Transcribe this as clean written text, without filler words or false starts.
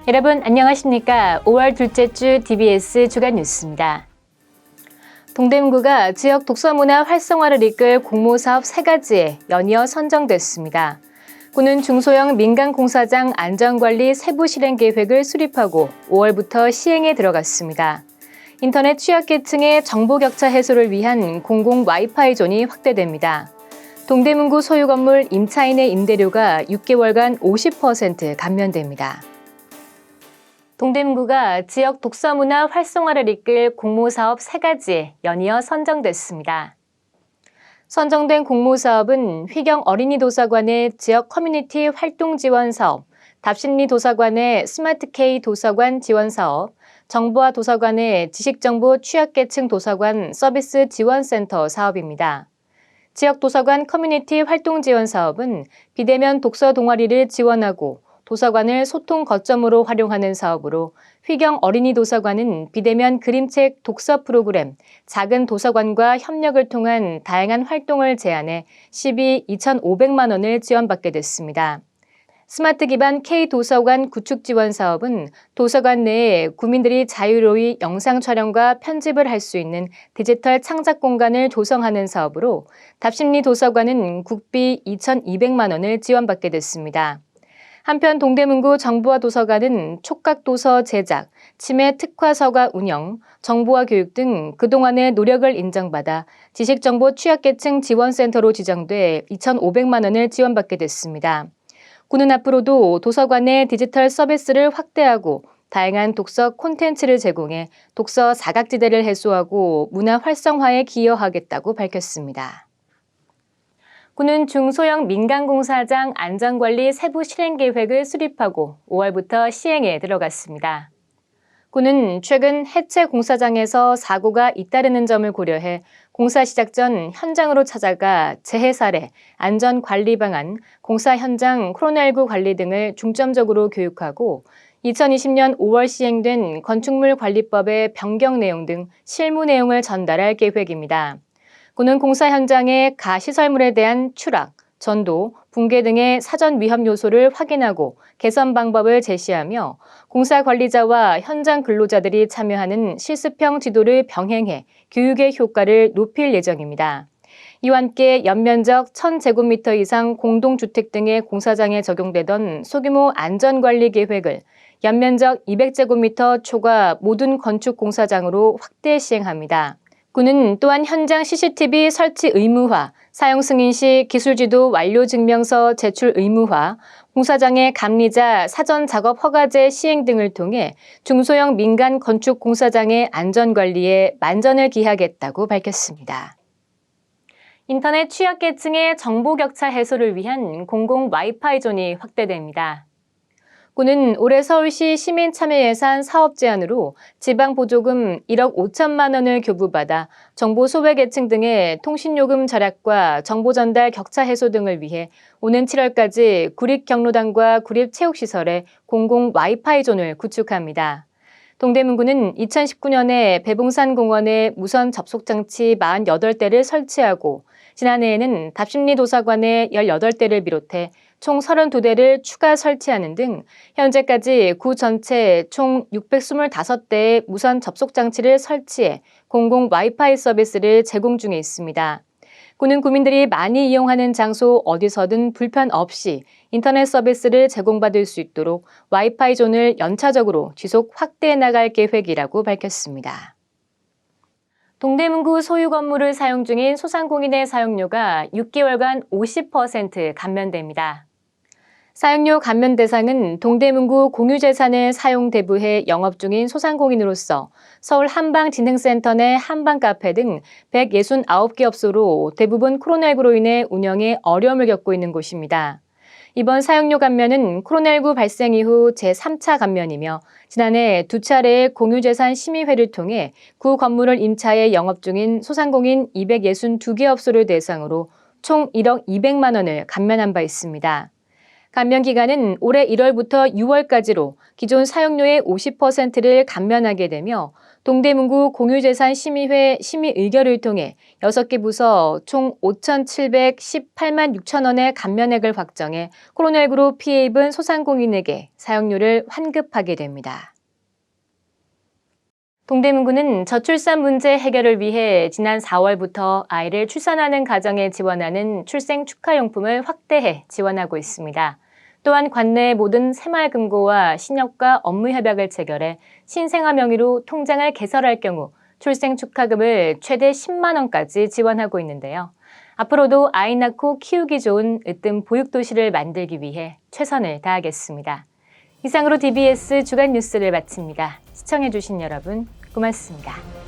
여러분 안녕하십니까? 5월 둘째 주 DBS 주간 뉴스입니다. 동대문구가 지역 독서문화 활성화를 이끌 공모사업 3가지에 연이어 선정됐습니다. 구는 중소형 민간공사장 안전관리 세부 실행 계획을 수립하고 5월부터 시행에 들어갔습니다. 인터넷 취약계층의 정보 격차 해소를 위한 공공 와이파이 존이 확대됩니다. 동대문구 소유 건물 임차인의 임대료가 6개월간 50% 감면됩니다. 동대문구가 지역 독서문화 활성화를 이끌 공모사업 3가지에 연이어 선정됐습니다. 선정된 공모사업은 휘경 어린이도서관의 지역 커뮤니티 활동 지원 사업, 답심리 도서관의 스마트K 도서관 지원 사업, 정보화 도서관의 지식정보 취약계층 도서관 서비스 지원센터 사업입니다. 지역 도서관 커뮤니티 활동 지원 사업은 비대면 독서 동아리를 지원하고 도서관을 소통 거점으로 활용하는 사업으로 휘경 어린이도서관은 비대면 그림책 독서 프로그램, 작은 도서관과 협력을 통한 다양한 활동을 제안해 시비 2,500만 원을 지원받게 됐습니다. 스마트 기반 K도서관 구축 지원 사업은 도서관 내에 구민들이 자유로이 영상 촬영과 편집을 할 수 있는 디지털 창작 공간을 조성하는 사업으로 답심리 도서관은 국비 2,200만 원을 지원받게 됐습니다. 한편 동대문구 정보화 도서관은 촉각도서 제작, 치매 특화서가 운영, 정보화 교육 등 그동안의 노력을 인정받아 지식정보 취약계층 지원센터로 지정돼 2,500만 원을 지원받게 됐습니다. 구는 앞으로도 도서관의 디지털 서비스를 확대하고 다양한 독서 콘텐츠를 제공해 독서 사각지대를 해소하고 문화 활성화에 기여하겠다고 밝혔습니다. 구는 중소형 민간공사장 안전관리 세부 실행 계획을 수립하고 5월부터 시행에 들어갔습니다. 구는 최근 해체 공사장에서 사고가 잇따르는 점을 고려해 공사 시작 전 현장으로 찾아가 재해 사례, 안전관리 방안, 공사 현장 코로나19 관리 등을 중점적으로 교육하고 2020년 5월 시행된 건축물관리법의 변경 내용 등 실무 내용을 전달할 계획입니다. 구는 공사 현장의 가시설물에 대한 추락, 전도, 붕괴 등의 사전 위험 요소를 확인하고 개선 방법을 제시하며 공사 관리자와 현장 근로자들이 참여하는 실습형 지도를 병행해 교육의 효과를 높일 예정입니다. 이와 함께 연면적 1,000제곱미터 이상 공동주택 등의 공사장에 적용되던 소규모 안전관리 계획을 연면적 200제곱미터 초과 모든 건축 공사장으로 확대 시행합니다. 구는 또한 현장 CCTV 설치 의무화, 사용 승인 시 기술지도 완료 증명서 제출 의무화, 공사장의 감리자 사전 작업 허가제 시행 등을 통해 중소형 민간 건축 공사장의 안전관리에 만전을 기하겠다고 밝혔습니다. 인터넷 취약계층의 정보 격차 해소를 위한 공공 와이파이 존이 확대됩니다. 구는 올해 서울시 시민참여예산 사업 제안으로 지방보조금 1억 5천만 원을 교부받아 정보 소외계층 등의 통신요금 절약과 정보 전달 격차 해소 등을 위해 오는 7월까지 구립경로당과 구립체육시설에 공공 와이파이 존을 구축합니다. 동대문구는 2019년에 배봉산공원에 무선 접속장치 48대를 설치하고 지난해에는 답심리 도서관에 18대를 비롯해 총 32대를 추가 설치하는 등 현재까지 구 전체 총 625대의 무선 접속장치를 설치해 공공 와이파이 서비스를 제공 중에 있습니다. 구는 구민들이 많이 이용하는 장소 어디서든 불편 없이 인터넷 서비스를 제공받을 수 있도록 와이파이 존을 연차적으로 지속 확대해 나갈 계획이라고 밝혔습니다. 동대문구 소유 건물을 사용 중인 소상공인의 사용료가 6개월간 50% 감면됩니다. 사용료 감면 대상은 동대문구 공유재산을 사용 대부해 영업 중인 소상공인으로서 서울 한방진흥센터 내 한방카페 등 169개 업소로 대부분 코로나19로 인해 운영에 어려움을 겪고 있는 곳입니다. 이번 사용료 감면은 코로나19 발생 이후 제3차 감면이며 지난해 2차례의 공유재산 심의회를 통해 구 건물을 임차해 영업 중인 소상공인 262개 업소를 대상으로 총 1억 200만 원을 감면한 바 있습니다. 감면 기간은 올해 1월부터 6월까지로 기존 사용료의 50%를 감면하게 되며 동대문구 공유재산심의회 심의 의결을 통해 6개 부서 총 5,718만 6천 원의 감면액을 확정해 코로나19로 피해 입은 소상공인에게 사용료를 환급하게 됩니다. 동대문구는 저출산 문제 해결을 위해 지난 4월부터 아이를 출산하는 가정에 지원하는 출생 축하용품을 확대해 지원하고 있습니다. 또한 관내의 모든 새마을금고와 신협과 업무협약을 체결해 신생아 명의로 통장을 개설할 경우 출생 축하금을 최대 10만 원까지 지원하고 있는데요. 앞으로도 아이 낳고 키우기 좋은 으뜸 보육도시를 만들기 위해 최선을 다하겠습니다. 이상으로 DBS 주간 뉴스를 마칩니다. 시청해주신 여러분 고맙습니다.